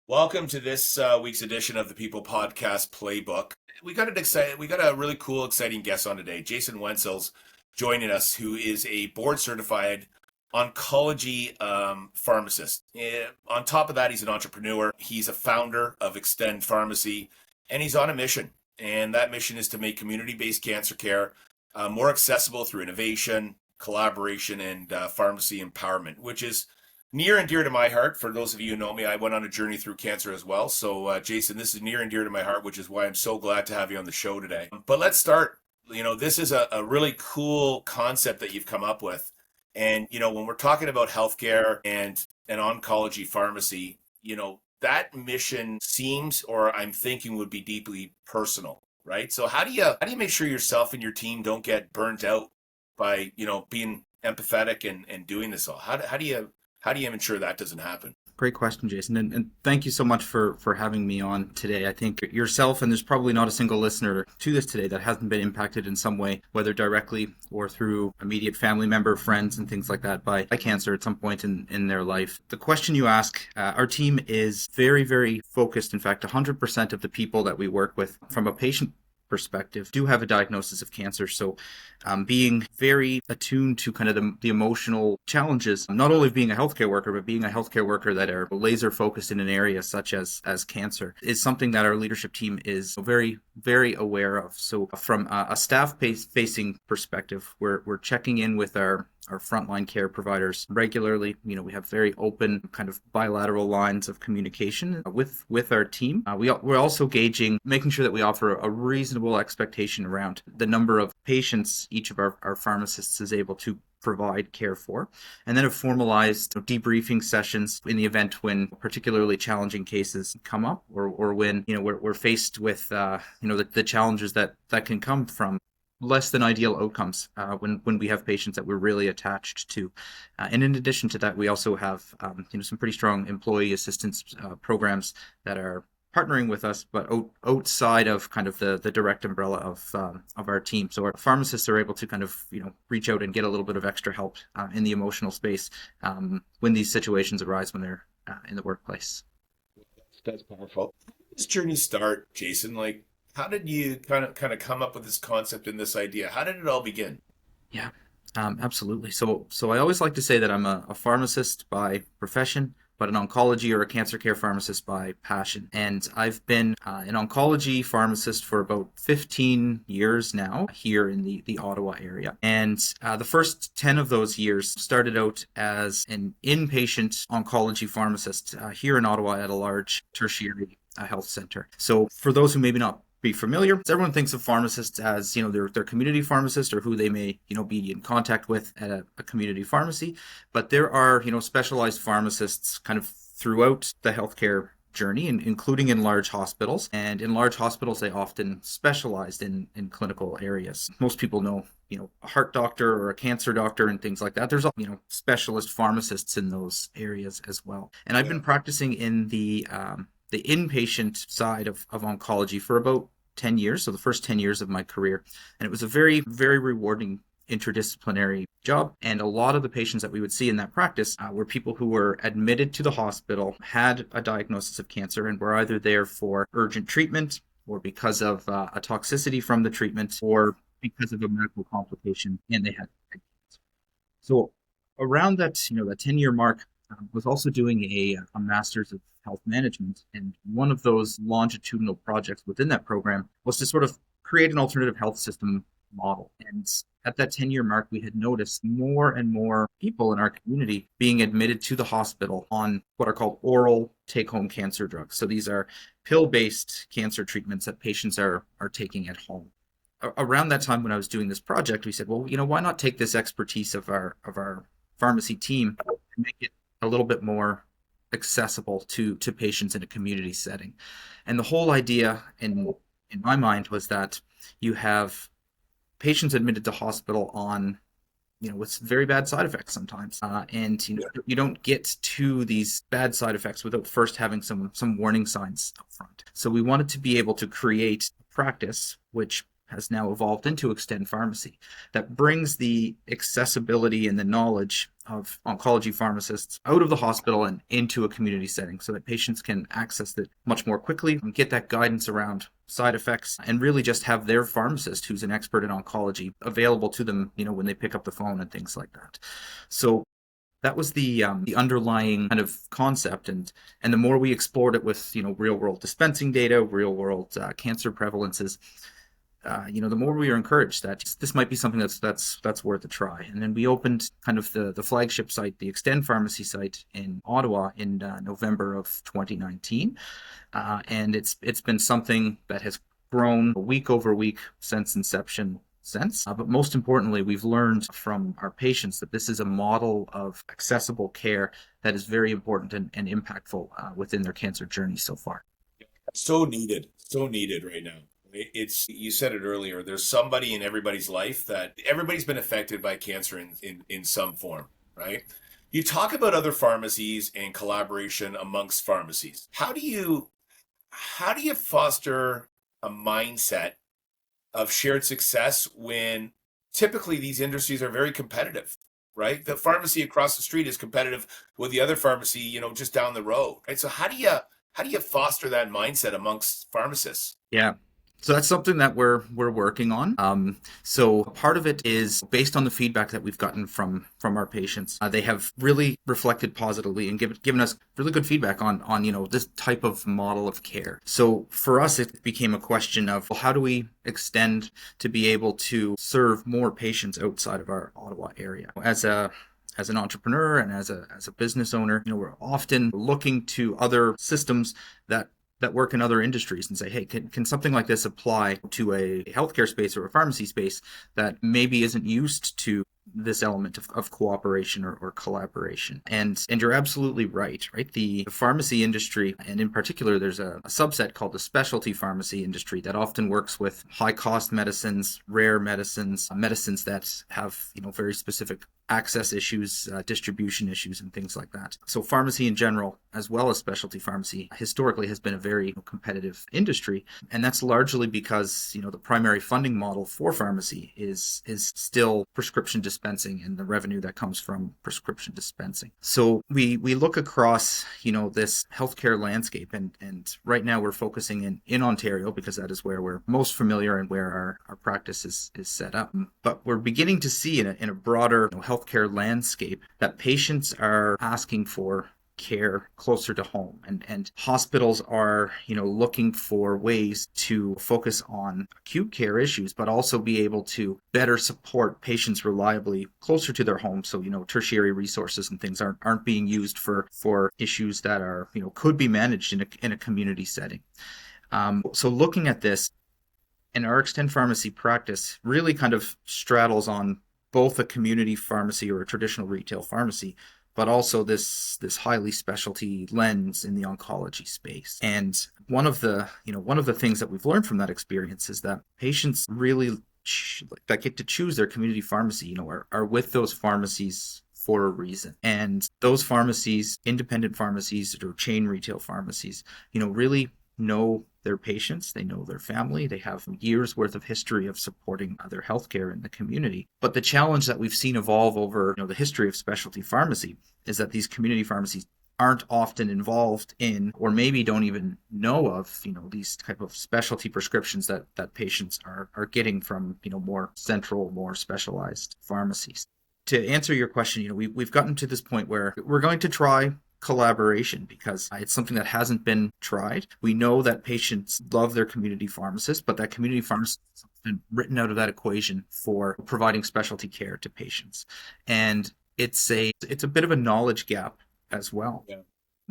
Welcome to this week's edition of the People Podcast Playbook. We got a really cool, exciting guest on today. Jason Wenzel's joining us, who is a board certified oncology pharmacist. On top of that, he's an entrepreneur. He's a founder of Extend Pharmacy, and he's on a mission. And that mission is to make community-based cancer care more accessible through innovation, collaboration, and pharmacy empowerment, which is near and dear to my heart. For those of you who know me, I went on a journey through cancer as well. So, Jason, this is near and dear to my heart, which is why I'm so glad to have you on the show today. But let's start. This is a really cool concept that you've come up with. And, when we're talking about healthcare and an oncology pharmacy, that mission seems, or I'm thinking, would be deeply personal, right? So how do you make sure yourself and your team don't get burnt out by, being empathetic and doing this all? How do you ensure that doesn't happen? Great question, Jason. And thank you so much for having me on today. I think yourself, and there's probably not a single listener to this today that hasn't been impacted in some way, whether directly or through immediate family member, friends, and things like that by cancer at some point in their life. The question you ask, our team is very, very focused. In fact, 100% of the people that we work with from a patient perspective do have a diagnosis of cancer. So being very attuned to kind of the emotional challenges, not only of being a healthcare worker, but being a healthcare worker that are laser focused in an area such as cancer is something that our leadership team is very, very aware of. So from a staff facing perspective, we're checking in with our frontline care providers regularly. We have very open kind of bilateral lines of communication with our team. We're also making sure that we offer a reasonable expectation around the number of patients each of our pharmacists is able to provide care for, and then have formalized debriefing sessions in the event when particularly challenging cases come up, or when we're faced with the challenges that can come from less than ideal outcomes when we have patients that we're really attached to. And in addition to that, we also have some pretty strong employee assistance programs that are partnering with us, but outside of kind of the direct umbrella of our team. So our pharmacists are able to kind of reach out and get a little bit of extra help in the emotional space when these situations arise when they're in the workplace. That's powerful. This journey start, Jason? How did you kind of come up with this concept and this idea? How did it all begin? Yeah, absolutely. So I always like to say that I'm a pharmacist by profession, but an oncology or a cancer care pharmacist by passion. And I've been an oncology pharmacist for about 15 years now here in the Ottawa area. And the first 10 of those years started out as an inpatient oncology pharmacist here in Ottawa at a large tertiary health center. So for those who maybe not be familiar, everyone thinks of pharmacists as their community pharmacist, or who they may be in contact with at a community pharmacy. But there are specialized pharmacists kind of throughout the healthcare journey, including in large hospitals. And in large hospitals, they often specialized in clinical areas. Most people know a heart doctor or a cancer doctor and things like that. There's specialist pharmacists in those areas as well. And I've been practicing in the inpatient side of oncology for about 10 years, so the first 10 years of my career. And it was a very, very rewarding interdisciplinary job. And a lot of the patients that we would see in that practice were people who were admitted to the hospital, had a diagnosis of cancer, and were either there for urgent treatment, or because of a toxicity from the treatment, or because of a medical complication, and they had cancer. So around that 10-year mark, was also doing a master's of health management. And one of those longitudinal projects within that program was to sort of create an alternative health system model. And at that 10-year mark, we had noticed more and more people in our community being admitted to the hospital on what are called oral take-home cancer drugs. So these are pill-based cancer treatments that patients are taking at home. Around that time when I was doing this project, we said, well, why not take this expertise of our pharmacy team and make it a little bit more accessible to patients in a community setting. And the whole idea in my mind was that you have patients admitted to hospital on with very bad side effects sometimes, and you don't get to these bad side effects without first having some warning signs up front. So we wanted to be able to create a practice which has now evolved into Extend Pharmacy that brings the accessibility and the knowledge of oncology pharmacists out of the hospital and into a community setting so that patients can access it much more quickly and get that guidance around side effects and really just have their pharmacist who's an expert in oncology available to them, when they pick up the phone and things like that. So that was the underlying kind of concept, and the more we explored it with real world dispensing data, real world cancer prevalences, the more we were encouraged that this might be something that's worth a try. And then we opened kind of the flagship site, the Extend Pharmacy site in Ottawa in November of 2019, and it's been something that has grown week over week since inception. But most importantly, we've learned from our patients that this is a model of accessible care that is very important and impactful within their cancer journey so far. So needed right now. It's, you said it earlier, there's somebody in everybody's life that everybody's been affected by cancer in some form, right? You talk about other pharmacies and collaboration amongst pharmacies. How do you foster a mindset of shared success when typically these industries are very competitive, right? The pharmacy across the street is competitive with the other pharmacy, just down the road, right? So how do you foster that mindset amongst pharmacists? Yeah. So that's something that we're working on. So part of it is based on the feedback that we've gotten from our patients. They have really reflected positively and given us really good feedback on this type of model of care. So for us, it became a question of, well, how do we extend to be able to serve more patients outside of our Ottawa area? As an entrepreneur and as a business owner, we're often looking to other systems that work in other industries and say, hey, can something like this apply to a healthcare space or a pharmacy space that maybe isn't used to this element of cooperation or collaboration? And you're absolutely right? The pharmacy industry, and in particular, there's a subset called the specialty pharmacy industry that often works with high cost medicines, rare medicines, medicines that have, very specific access issues, distribution issues, and things like that. So pharmacy in general, as well as specialty pharmacy, historically has been a very competitive industry. And that's largely because, the primary funding model for pharmacy is still prescription dispensing and the revenue that comes from prescription dispensing. So we look across, this healthcare landscape, and right now we're focusing in Ontario because that is where we're most familiar and where our practice is set up. But we're beginning to see in a broader healthcare landscape that patients are asking for care closer to home, and hospitals are looking for ways to focus on acute care issues but also be able to better support patients reliably closer to their home, so tertiary resources and things aren't being used for issues that are could be managed in a community setting. So looking at this, and our Extend Pharmacy practice really kind of straddles on both a community pharmacy or a traditional retail pharmacy, but also this highly specialty lens in the oncology space. And one of the things that we've learned from that experience is that patients really that get to choose their community pharmacy, are with those pharmacies for a reason. And those pharmacies, independent pharmacies or chain retail pharmacies, really know their patients, they know their family, they have years worth of history of supporting their healthcare in the community. But the challenge that we've seen evolve over the history of specialty pharmacy is that these community pharmacies aren't often involved in, or maybe don't even know of, these type of specialty prescriptions that patients are getting from, more central, more specialized pharmacies. To answer your question, we've gotten to this point where we're going to try collaboration because it's something that hasn't been tried. We know that patients love their community pharmacist, but that community pharmacist has been written out of that equation for providing specialty care to patients. And it's a bit of a knowledge gap as well. Yeah.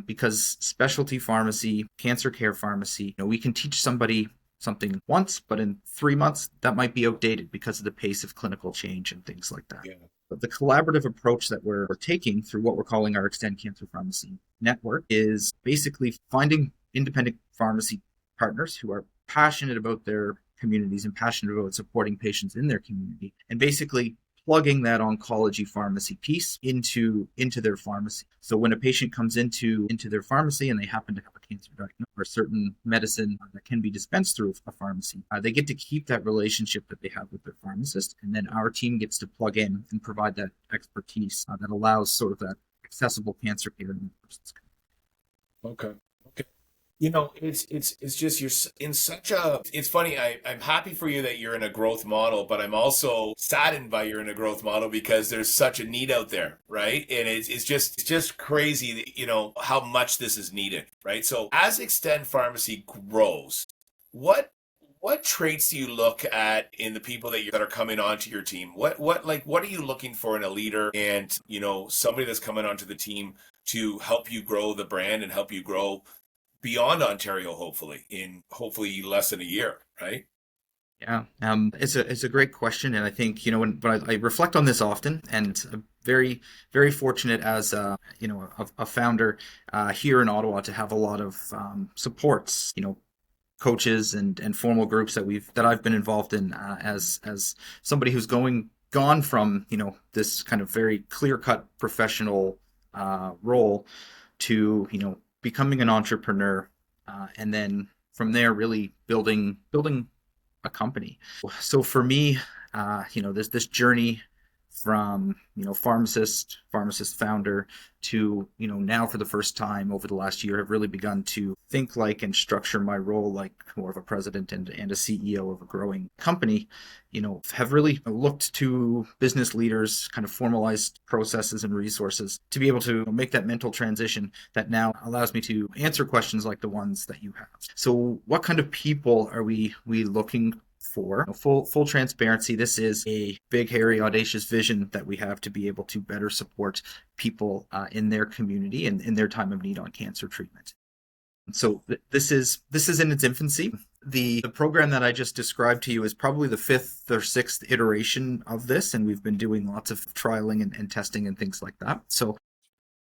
Because specialty pharmacy, cancer care pharmacy, we can teach somebody something once, but in 3 months that might be outdated because of the pace of clinical change and things like that. Yeah. But the collaborative approach that we're taking through what we're calling our Extend Cancer Pharmacy Network is basically finding independent pharmacy partners who are passionate about their communities and passionate about supporting patients in their community, and basically plugging that oncology pharmacy piece into their pharmacy. So when a patient comes into their pharmacy and they happen to have a cancer diagnosis or a certain medicine that can be dispensed through a pharmacy, they get to keep that relationship that they have with their pharmacist, and then our team gets to plug in and provide that expertise that allows sort of that accessible cancer care in the person's. Okay. Okay. It's just in such a. It's funny. I'm happy for you that you're in a growth model, but I'm also saddened by you're in a growth model because there's such a need out there, right? And it's just crazy that, how much this is needed, right? So as Extend Pharmacy grows, what what traits do you look at in the people that are coming onto your team? What are you looking for in a leader and somebody that's coming onto the team to help you grow the brand and help you grow beyond Ontario, hopefully in hopefully less than a year, right? Yeah, it's a great question, and I think but I reflect on this often, and I'm very fortunate as a founder here in Ottawa to have a lot of supports, coaches and formal groups that I've been involved in as somebody who's gone from this kind of very clear cut professional role to becoming an entrepreneur, and then from there really building a company. So for me, this journey from pharmacist founder to now for the first time over the last year have really begun to think like and structure my role like more of a president and a CEO of a growing company. Have really looked to business leaders, kind of formalized processes and resources to be able to make that mental transition that now allows me to answer questions like the ones that you have. So what kind of people are we looking for? Full transparency, this is a big, hairy, audacious vision that we have to be able to better support people in their community and in their time of need on cancer treatment. So this is in its infancy. The program that I just described to you is probably the fifth or sixth iteration of this, and we've been doing lots of trialing and testing and things like that. So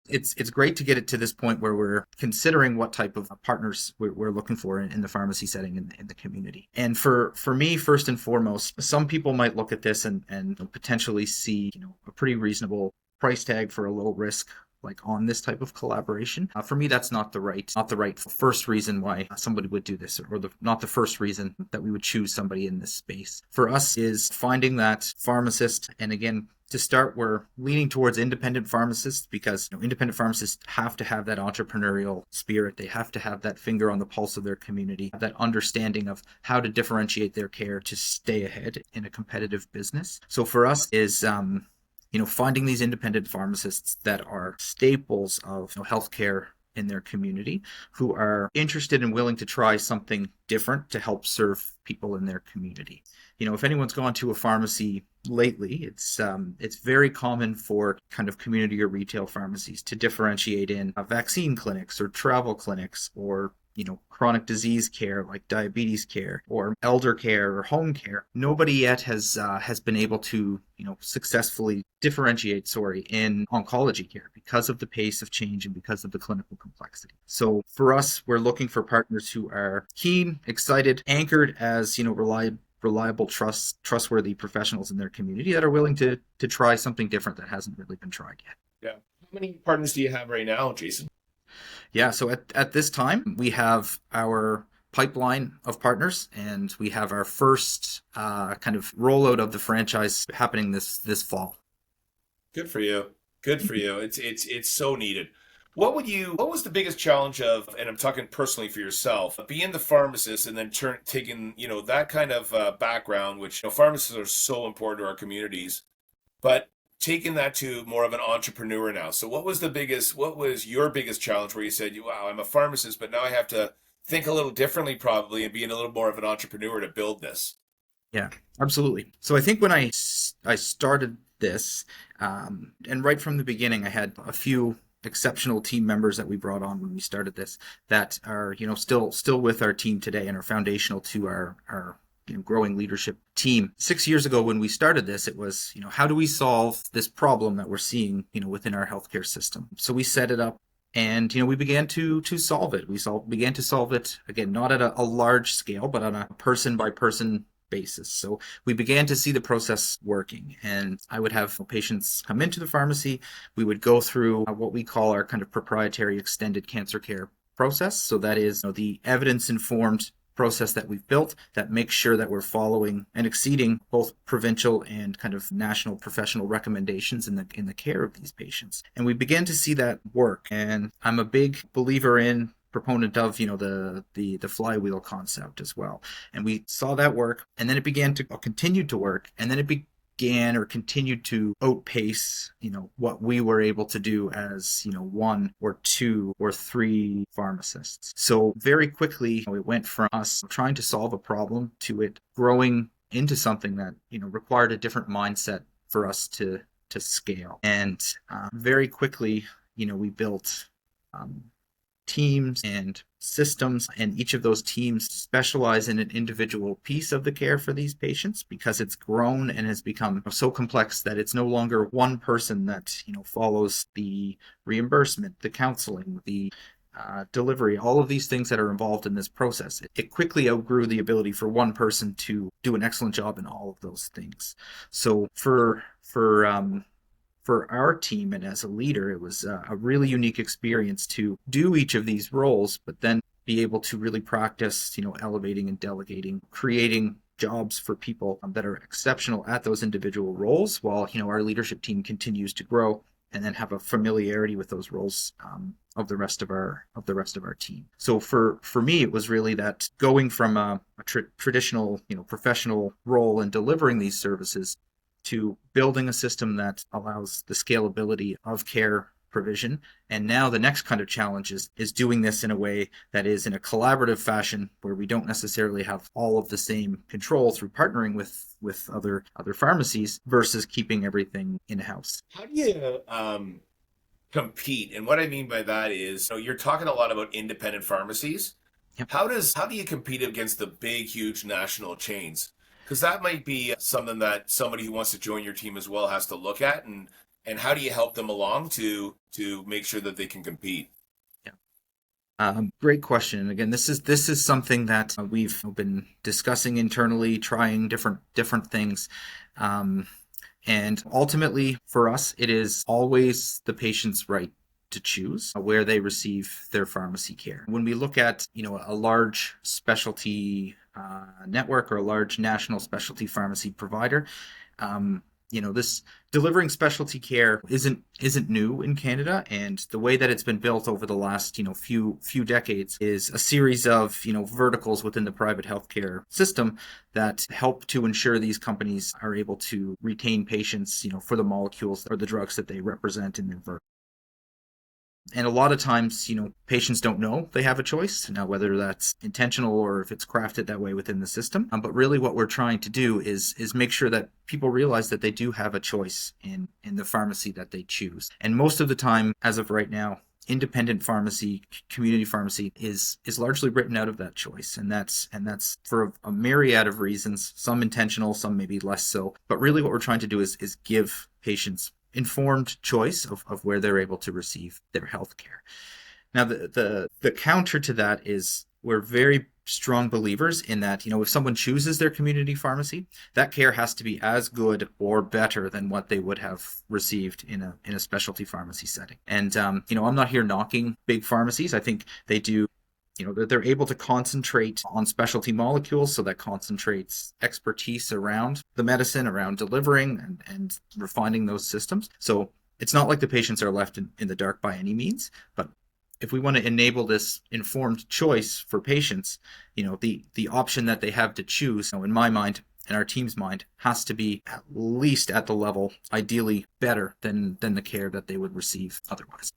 it's great to get it to this point where we're considering what type of partners we're looking for in the pharmacy setting in the community. And for me, first and foremost, some people might look at this and potentially see a pretty reasonable price tag for a low risk like on this type of collaboration. For me, that's not the right first reason why somebody would do this, or not the first reason that we would choose somebody in this space. For us is finding that pharmacist, and again, to start, we're leaning towards independent pharmacists because independent pharmacists have to have that entrepreneurial spirit. They have to have that finger on the pulse of their community, that understanding of how to differentiate their care to stay ahead in a competitive business. So for us is finding these independent pharmacists that are staples of healthcare in their community, who are interested and willing to try something different to help serve people in their community. If anyone's gone to a pharmacy lately, it's very common for kind of community or retail pharmacies to differentiate in vaccine clinics or travel clinics or chronic disease care like diabetes care or elder care or home care. Nobody yet has been able to successfully differentiate, in oncology care because of the pace of change and because of the clinical complexity. So for us, we're looking for partners who are keen, excited, anchored as reliable, trustworthy professionals in their community that are willing to try something different that hasn't really been tried yet. Yeah. How many partners do you have right now, Jason? Yeah, so at this time, we have our pipeline of partners, and we have our first kind of rollout of the franchise happening this fall. Good for you. Good for you. It's so needed. What was the biggest challenge of, and I'm talking personally for yourself, being the pharmacist and then taking, that kind of background, which, pharmacists are so important to our communities, but taking that to more of an entrepreneur now. So what was your biggest challenge where you said, wow, I'm a pharmacist, but now I have to think a little differently probably and being a little more of an entrepreneur to build this? Yeah, absolutely. So I think when I started this, and right from the beginning, I had a few exceptional team members that we brought on when we started this that are still with our team today and are foundational to our growing leadership team. 6 years ago when we started this, it was how do we solve this problem that we're seeing within our healthcare system. So we set it up and we began to solve it. Began to solve it again, not at a large scale, but on a person by person basis. So we began to see the process working, and I would have patients come into the pharmacy. We would go through what we call our kind of proprietary extended cancer care process. So that is, the evidence informed process that we've built that makes sure that we're following and exceeding both provincial and kind of national professional recommendations in the care of these patients. And we began to see that work. And I'm a big believer in proponent of the flywheel concept as well, and we saw that work, and then it began to continue to work, and then it began or continued to outpace what we were able to do as one or two or three pharmacists. So very quickly it went from us trying to solve a problem to it growing into something that required a different mindset for us to scale. And very quickly we built teams and systems, and each of those teams specialize in an individual piece of the care for these patients because it's grown and has become so complex that it's no longer one person that follows the reimbursement, the counseling, the delivery, all of these things that are involved in this process. It quickly outgrew the ability for one person to do an excellent job in all of those things. So for our team and as a leader, it was a really unique experience to do each of these roles, but then be able to really practice, elevating and delegating, creating jobs for people that are exceptional at those individual roles, while our leadership team continues to grow and then have a familiarity with those roles of the rest of our team. So for me, it was really that going from a traditional professional role in delivering these services to building a system that allows the scalability of care provision. And now the next kind of challenge is doing this in a way that is in a collaborative fashion where we don't necessarily have all of the same control through partnering with other pharmacies versus keeping everything in-house. How do you compete? And what I mean by that is, you're talking a lot about independent pharmacies. Yep. How do you compete against the big, huge national chains? Because that might be something that somebody who wants to join your team as well has to look at, and how do you help them along to make sure that they can compete? Yeah. Great question. And again, this is something that we've been discussing internally, trying different things. And ultimately, for us, it is always the patient's right to choose where they receive their pharmacy care. When we look at a large specialty network or a large national specialty pharmacy provider, this delivering specialty care isn't new in Canada, and the way that it's been built over the last few decades is a series of verticals within the private healthcare system that help to ensure these companies are able to retain patients for the molecules or the drugs that they represent in their vertical. And a lot of times, patients don't know they have a choice. Now, whether that's intentional or if it's crafted that way within the system. But really what we're trying to do is make sure that people realize that they do have a choice in the pharmacy that they choose. And most of the time, as of right now, independent pharmacy, community pharmacy is largely written out of that choice. And that's for a myriad of reasons, some intentional, some maybe less so. But really what we're trying to do is give patients informed choice of where they're able to receive their health care. Now, the counter to that is we're very strong believers in that, if someone chooses their community pharmacy, that care has to be as good or better than what they would have received in a specialty pharmacy setting. And, I'm not here knocking big pharmacies. I think they do. They're able to concentrate on specialty molecules, so that concentrates expertise around the medicine, around delivering and refining those systems. So it's not like the patients are left in the dark by any means, but if we want to enable this informed choice for patients, the option that they have to choose, in my mind, in our team's mind, has to be at least at the level, ideally better than the care that they would receive otherwise.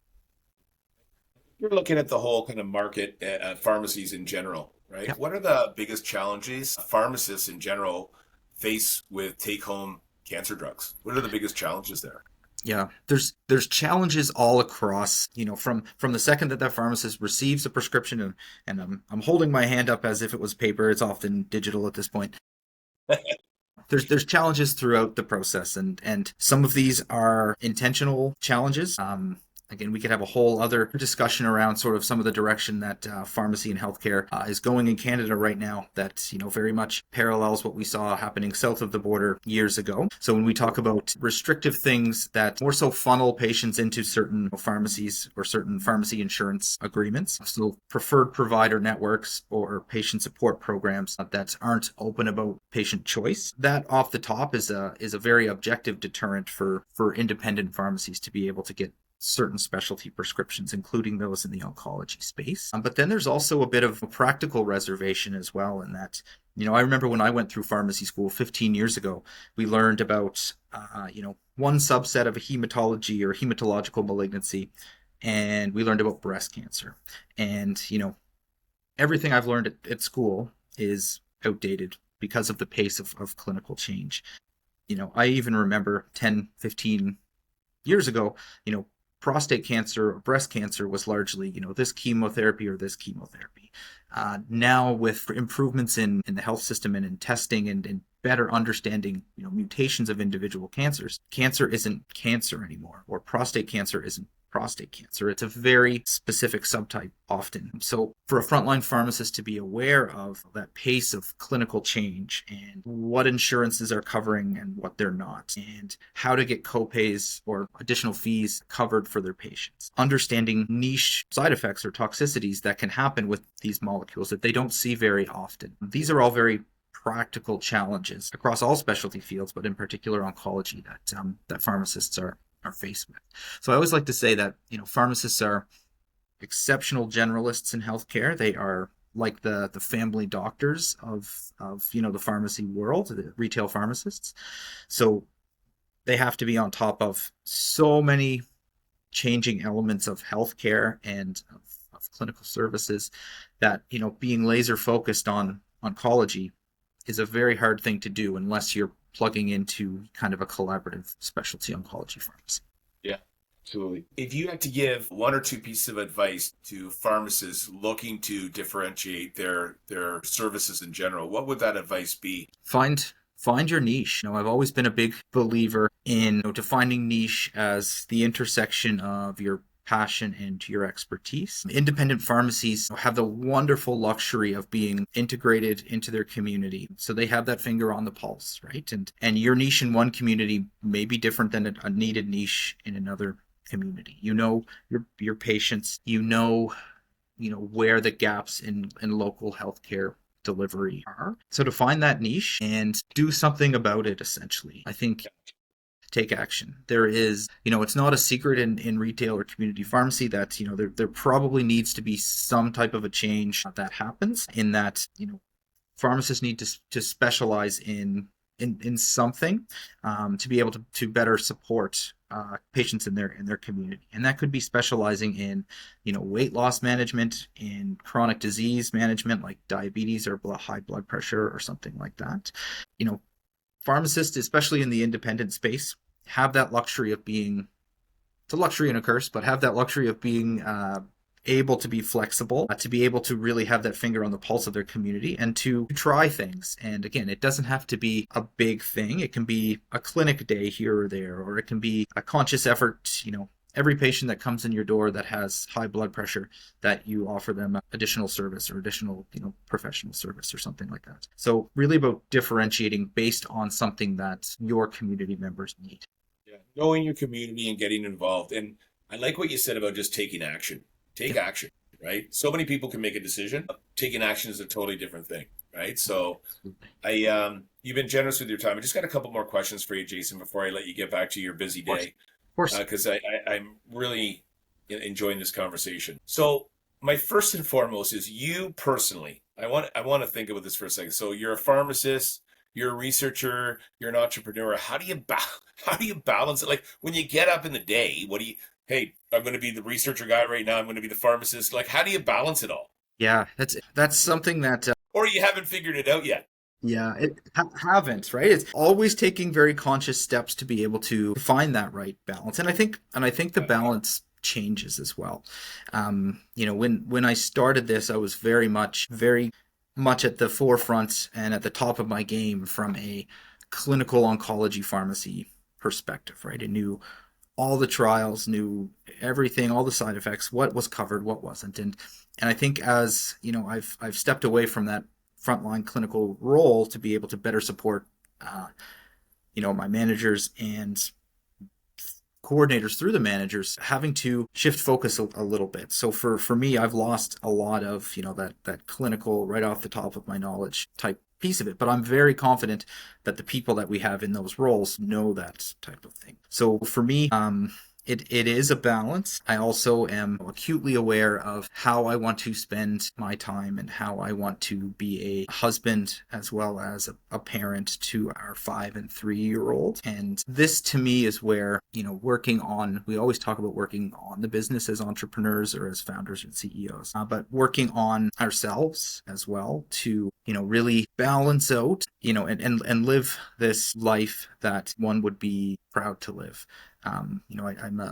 You're looking at the whole kind of market, pharmacies in general, right? Yep. What are the biggest challenges pharmacists in general face with take-home cancer drugs? What are the biggest challenges there? Yeah, there's challenges all across, from the second that pharmacist receives a prescription, and I'm holding my hand up as if it was paper. It's often digital at this point. There's challenges throughout the process, and some of these are intentional challenges. again, we could have a whole other discussion around sort of some of the direction that pharmacy and healthcare is going in Canada right now that, very much parallels what we saw happening south of the border years ago. So when we talk about restrictive things that more so funnel patients into certain pharmacies or certain pharmacy insurance agreements, so preferred provider networks or patient support programs that aren't open about patient choice, that off the top is a very objective deterrent for independent pharmacies to be able to get certain specialty prescriptions, including those in the oncology space. But then there's also a bit of a practical reservation as well in that, I remember when I went through pharmacy school 15 years ago, we learned about, one subset of a hematology or hematological malignancy, and we learned about breast cancer. And, everything I've learned at school is outdated because of the pace of clinical change. I even remember 10, 15 years ago, prostate cancer or breast cancer was largely, this chemotherapy or this chemotherapy. Now with improvements in the health system and in testing and better understanding, mutations of individual cancers, cancer isn't cancer anymore, or prostate cancer isn't prostate cancer. It's a very specific subtype often. So for a frontline pharmacist to be aware of that pace of clinical change and what insurances are covering and what they're not, and how to get copays or additional fees covered for their patients, understanding niche side effects or toxicities that can happen with these molecules that they don't see very often. These are all very practical challenges across all specialty fields, but in particular oncology that pharmacists are faced with. So I always like to say that, pharmacists are exceptional generalists in healthcare. They are like the family doctors of the pharmacy world, the retail pharmacists. So they have to be on top of so many changing elements of healthcare and of clinical services that, being laser focused on oncology is a very hard thing to do unless you're plugging into kind of a collaborative specialty oncology pharmacy. Yeah, absolutely. If you had to give one or two pieces of advice to pharmacists looking to differentiate their services in general, what would that advice be? Find your niche. I've always been a big believer in defining niche as the intersection of your passion and your expertise. Independent pharmacies have the wonderful luxury of being integrated into their community. So they have that finger on the pulse, right? And your niche in one community may be different than a needed niche in another community. Your patients, where the gaps in local healthcare delivery are. So to find that niche and do something about it, essentially, I think take action. There is, it's not a secret in retail or community pharmacy that, there probably needs to be some type of a change that happens in that, pharmacists need to specialize in something to be able to better support patients in their community. And that could be specializing in, weight loss management, in chronic disease management like diabetes or high blood pressure or something like that. Pharmacists, especially in the independent space, have that luxury of being, it's a luxury and a curse, but have that luxury of being able to be flexible, to be able to really have that finger on the pulse of their community and to try things. And again, it doesn't have to be a big thing. It can be a clinic day here or there, or it can be a conscious effort, every patient that comes in your door that has high blood pressure, that you offer them additional service or additional, professional service or something like that. So really about differentiating based on something that your community members need. Yeah, knowing your community and getting involved. And I like what you said about just taking action. Take action, right? So many people can make a decision. Taking action is a totally different thing, right? So you've been generous with your time. I just got a couple more questions for you, Jason, before I let you get back to your busy day. Of course. Because I'm really enjoying this conversation. So my first and foremost is you personally. I want to think about this for a second. So you're a pharmacist, you're a researcher, you're an entrepreneur. How do you balance it? Like when you get up in the day, hey, I'm going to be the researcher guy right now. I'm going to be the pharmacist. Like, how do you balance it all? Yeah, that's something that. Or you haven't figured it out yet. Yeah, haven't, right? It's always taking very conscious steps to be able to find that right balance. And I think the balance changes as well. When I started this, I was very much at the forefront and at the top of my game from a clinical oncology pharmacy perspective, right? I knew all the trials, knew everything, all the side effects, what was covered, what wasn't. And I think as, I've stepped away from that frontline clinical role to be able to better support my managers and coordinators through the managers, having to shift focus a little bit. So for me, I've lost a lot of that clinical, right off the top of my knowledge type piece of it, but I'm very confident that the people that we have in those roles know that type of thing. So for me, it is a balance. I also am acutely aware of how I want to spend my time and how I want to be a husband as well as a parent to our 5 and 3-year-old. And this to me is where, we always talk about working on the business as entrepreneurs or as founders and CEOs, but working on ourselves as well to, really balance out, and live this life that one would be proud to live. I'm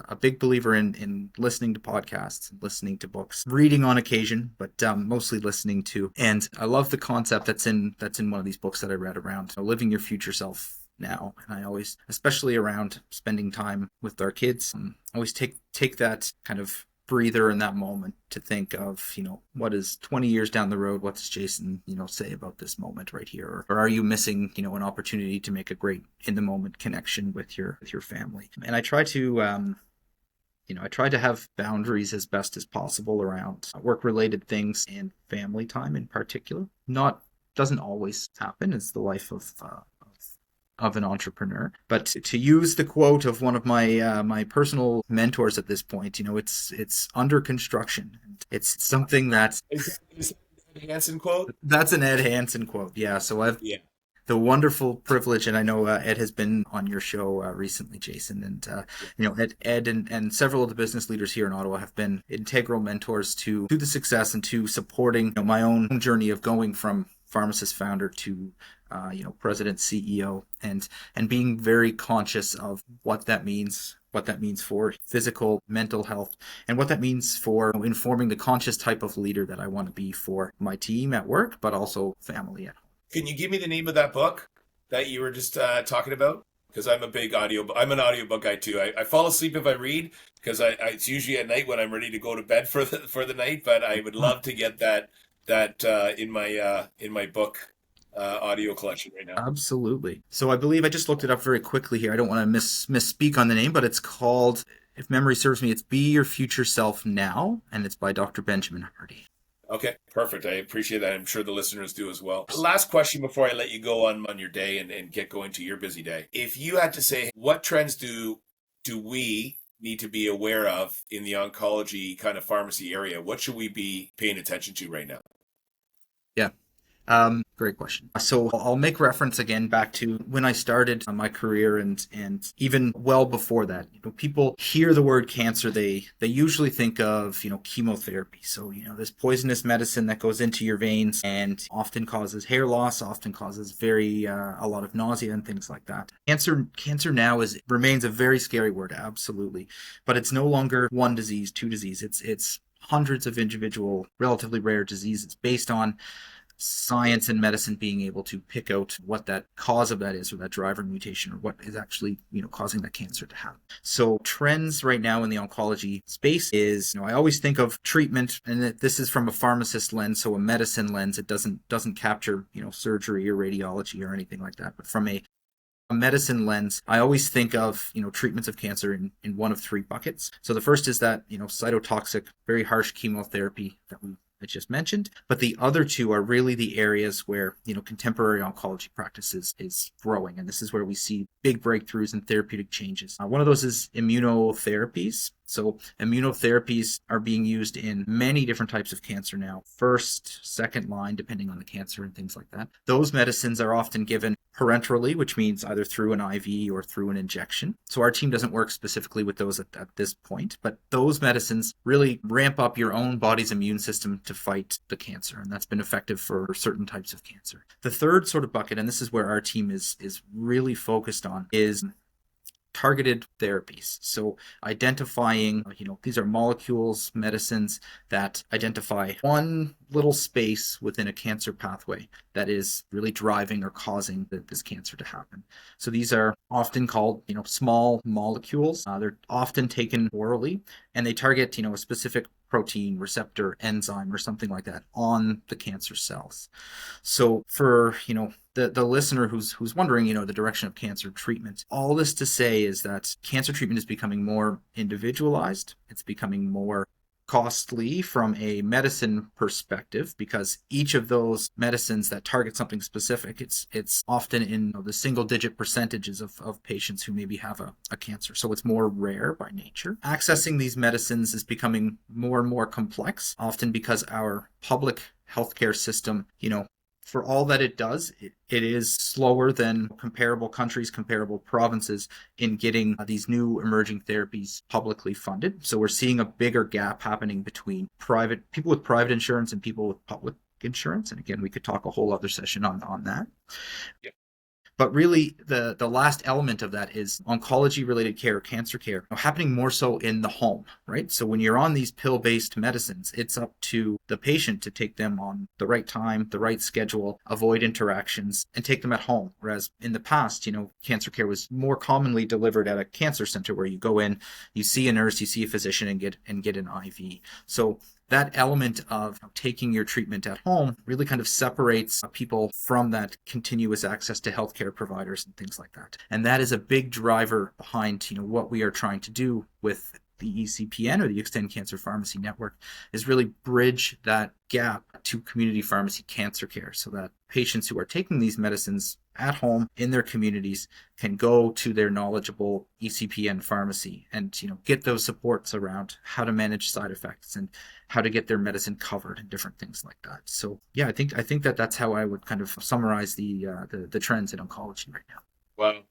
a big believer in listening to podcasts, listening to books, reading on occasion, but mostly listening to. And I love the concept that's in one of these books that I read around living your future self now. And I always, especially around spending time with our kids, always take that kind of breather in that moment to think of, what is 20 years down the road? What does Jason, say about this moment right here? Or are you missing, an opportunity to make a great in the moment connection with your family? And I try to, have boundaries as best as possible around work related things and family time in particular. Doesn't always happen. It's the life of an entrepreneur. But to use the quote of one of my personal mentors at this point, it's under construction. It's something that Is that Ed Hansen quote? that's an Ed Hansen quote. Yeah. So I've Yeah. the wonderful privilege, and I know Ed has been on your show recently, Jason, and Ed and several of the business leaders here in Ottawa have been integral mentors to the success and to supporting my own journey of going from pharmacist founder to president, CEO, and being very conscious of what that means for physical, mental health, and what that means for informing the conscious type of leader that I want to be for my team at work, but also family at home. Can you give me the name of that book that you were just talking about? Because I'm I'm an audiobook guy too. I fall asleep if I read because it's usually at night when I'm ready to go to bed for the night. But I would love to get that in my book audio collection right now. Absolutely. So I believe I just looked it up very quickly here. I don't want to misspeak on the name, but it's called, if memory serves me, it's Be Your Future Self Now, and it's by Dr. Benjamin Hardy. Okay, perfect. I appreciate that. I'm sure the listeners do as well. Last question before I let you go on your day and get going to your busy day. If you had to say, what trends do we need to be aware of in the oncology kind of pharmacy area? What should we be paying attention to right now? Yeah. Great question. So I'll make reference again back to when I started my career and even well before that. People hear the word cancer, they usually think of, chemotherapy. So, this poisonous medicine that goes into your veins and often causes hair loss, often causes a lot of nausea and things like that. Cancer now remains a very scary word, absolutely. But it's no longer one disease, two disease. It's hundreds of individual, relatively rare diseases based on science and medicine being able to pick out what that cause of that is, or that driver mutation, or what is actually causing that cancer to happen. So trends right now in the oncology space is, I always think of treatment, and this is from a pharmacist lens, so a medicine lens. It doesn't capture surgery or radiology or anything like that, but from a medicine lens, I always think of treatments of cancer in one of 3 buckets. So the first is that cytotoxic, very harsh chemotherapy that I just mentioned, but the other 2 are really the areas where contemporary oncology practices is growing, and this is where we see big breakthroughs and therapeutic changes. One of those is immunotherapies. So immunotherapies are being used in many different types of cancer now, first, second line, depending on the cancer and things like that. Those medicines are often given parenterally, which means either through an IV or through an injection. So our team doesn't work specifically with those at this point, but those medicines really ramp up your own body's immune system to fight the cancer, and that's been effective for certain types of cancer. The third sort of bucket, and this is where our team is really focused on, is targeted therapies. So identifying, these are molecules, medicines that identify one little space within a cancer pathway that is really driving or causing this cancer to happen. So these are often called, small molecules. They're often taken orally, and they target, a specific protein, receptor, enzyme, or something like that on the cancer cells. So for, the listener who's wondering, the direction of cancer treatment, all this to say is that cancer treatment is becoming more individualized. It's becoming more costly from a medicine perspective because each of those medicines that target something specific, it's often in the single digit percentages of patients who maybe have a cancer. So it's more rare by nature. Accessing these medicines is becoming more and more complex, often because our public healthcare system, for all that it does, it is slower than comparable countries, comparable provinces in getting these new emerging therapies publicly funded. So we're seeing a bigger gap happening between people with private insurance and people with public insurance. And again, we could talk a whole other session on that. Yeah. But really, the last element of that is oncology-related care, cancer care, happening more so in the home, right? So when you're on these pill-based medicines, it's up to the patient to take them on the right time, the right schedule, avoid interactions, and take them at home. Whereas in the past, cancer care was more commonly delivered at a cancer center where you go in, you see a nurse, you see a physician, and get an IV. So that element of taking your treatment at home really kind of separates people from that continuous access to healthcare providers and things like that. And that is a big driver behind, what we are trying to do with the ECPN or the Extend Cancer Pharmacy Network is really bridge that gap to community pharmacy cancer care so that patients who are taking these medicines at home in their communities can go to their knowledgeable ECPN pharmacy and get those supports around how to manage side effects and how to get their medicine covered and different things like that. So yeah, I think that's how I would kind of summarize the trends in oncology right now. Wow.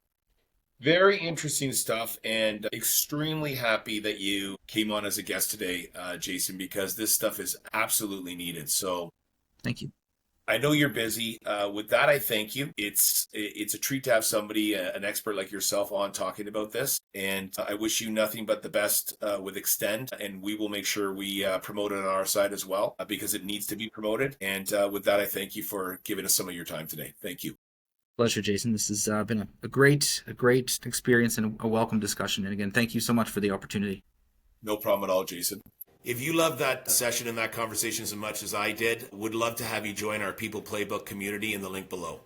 Very interesting stuff, and extremely happy that you came on as a guest today, Jason, because this stuff is absolutely needed. So Thank you. I know you're busy. With that, I thank you. It's a treat to have somebody, an expert like yourself, on talking about this. And I wish you nothing but the best with Extend. And we will make sure we promote it on our side as well because it needs to be promoted. And with that, I thank you for giving us some of your time today. Thank you. Pleasure, Jason. This has been a great experience and a welcome discussion. And again, thank you so much for the opportunity. No problem at all, Jason. If you loved that session and that conversation as much as I did, would love to have you join our People Playbook community in the link below.